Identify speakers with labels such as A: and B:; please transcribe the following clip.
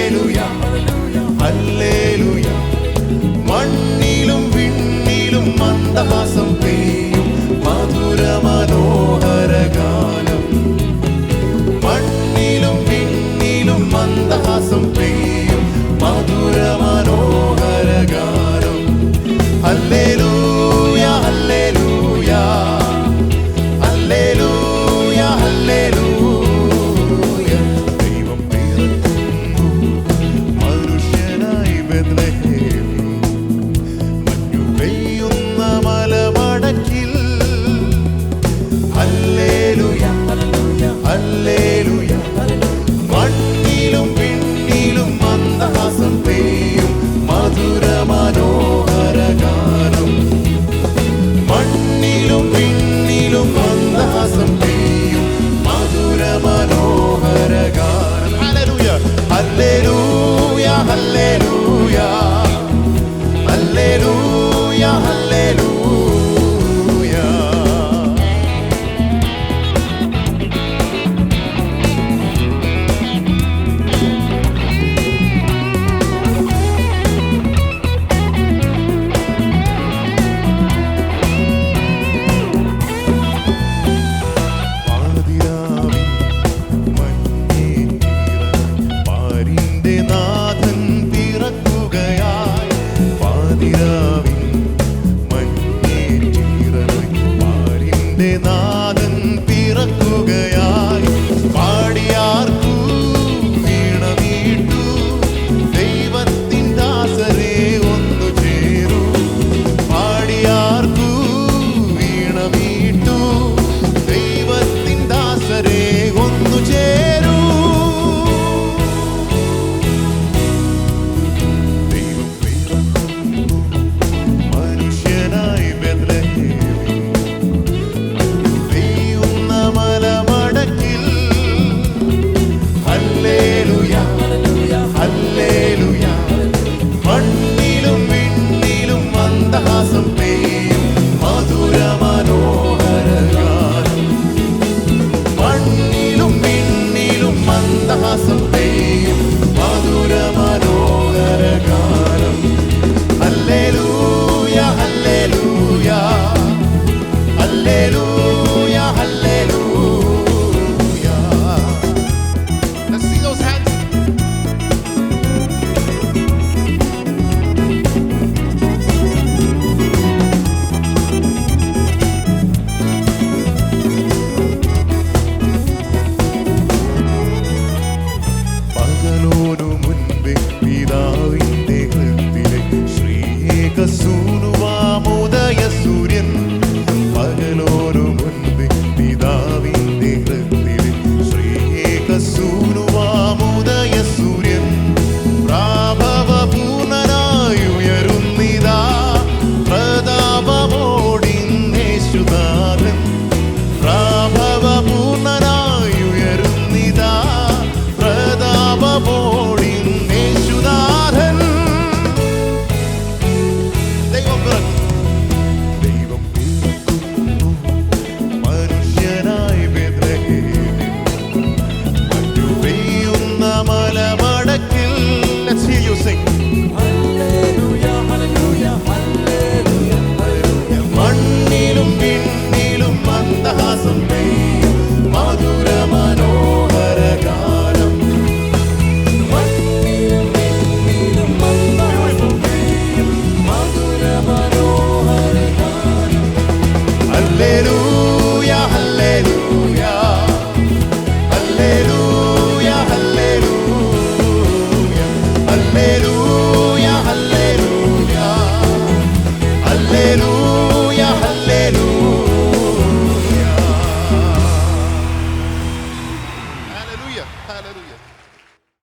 A: Hallelujah hallelujah. മണ്ണിലും വിണ്ണിലും മന്ദഹാസം പെയ്യും മധുര മനോഹര ഗാനം. മണ്ണിലും വിണ്ണിലും മന്ദഹാസം പെയ്യും മധുര മനോഹര ഗാനം. Hallelujah hallelujah hallelujah hallelujah. ദൈവം പിറക്കുന്നു മനുഷ്യനായി ബേത്ലഹേമിൽ, മഞ്ഞു പെയ്യുന്ന മലമടക്കിൽ. Hallelujah hallelujah. മണ്ണിലും വിണ്ണിലും മന്ദഹാസം പെയ്യും മധുര മനോഹര ഗാനം. മണ്ണിലും വിണ്ണിലും മന്ദഹാസം പെയ്യും മധുര മനോഹര ഗാനം. Hallelujah hallelujah hallelujah hallelujah hallelujah. നാഥൻ പിറക്കുകയായി പാടിയാർക്കു വീണമീട്ടു ദൈവത്തിൻ ദാസരെ ഒന്നു ചേരൂ. പാടിയാർക്കു വീണമീട്ടു ദൈവത്തിൻ ദാസരെ ഒന്നു ചേരൂ. ദൈവം പിറക്കുന്നു മനുഷ്യനായി ബേത്ലഹേമിൽ, മലമടക്കിൽ. Hallelujah hallelujah. മണ്ണിലും വിണ്ണിലും മന്ദഹാസം പെയ്യും മധുര മനോഹര ഗാനം. മണ്ണിലും വിണ്ണിലും മന്ദഹാസം പെയ്യും മധുര മനോഹര ഗാനം. Hallelujah hallelujah hallelujah hallelujah. Let's see those hands. പകലോനു മുൻപേ പിതാവിന്റെ ഹൃത്തിലെ ശ്രീകസൂനുവാമുദയ സൂര്യൻ. പകലോനു മുൻപേ പിതാവിന്റെ ഹൃത്തിലെ ശ്രീകസൂനുവാമുദയ സൂര്യൻ. പ്രാഭവപൂർണനായുയരുന്നിതാ പ്രതാപമോടിന്നേശുനാഥൻ. പ്രാഭവപൂർണനായുയരുന്നിതാ പ്രതാപമോടിന്നേശുനാഥൻ. ദൈവം പിറക്കുന്നു മനുഷ്യനായി ബേത്ലഹേമിൽ, മഞ്ഞു പെയ്യുന്ന മലമടക്കിൽ. Let's hear you sing.
B: Hallelujah, hallelujah, hallelujah, hallelujah.
A: മണ്ണിലും വിണ്ണിലും മന്ദഹാസം പെയ്യും മധുര മനോഹര ഗാനം.
B: മണ്ണിലും വിണ്ണിലും മന്ദഹാസം പെയ്യും മധുര മനോഹര ഗാനം.
A: Hallelujah hallelujah hallelujah hallelujah hallelujah.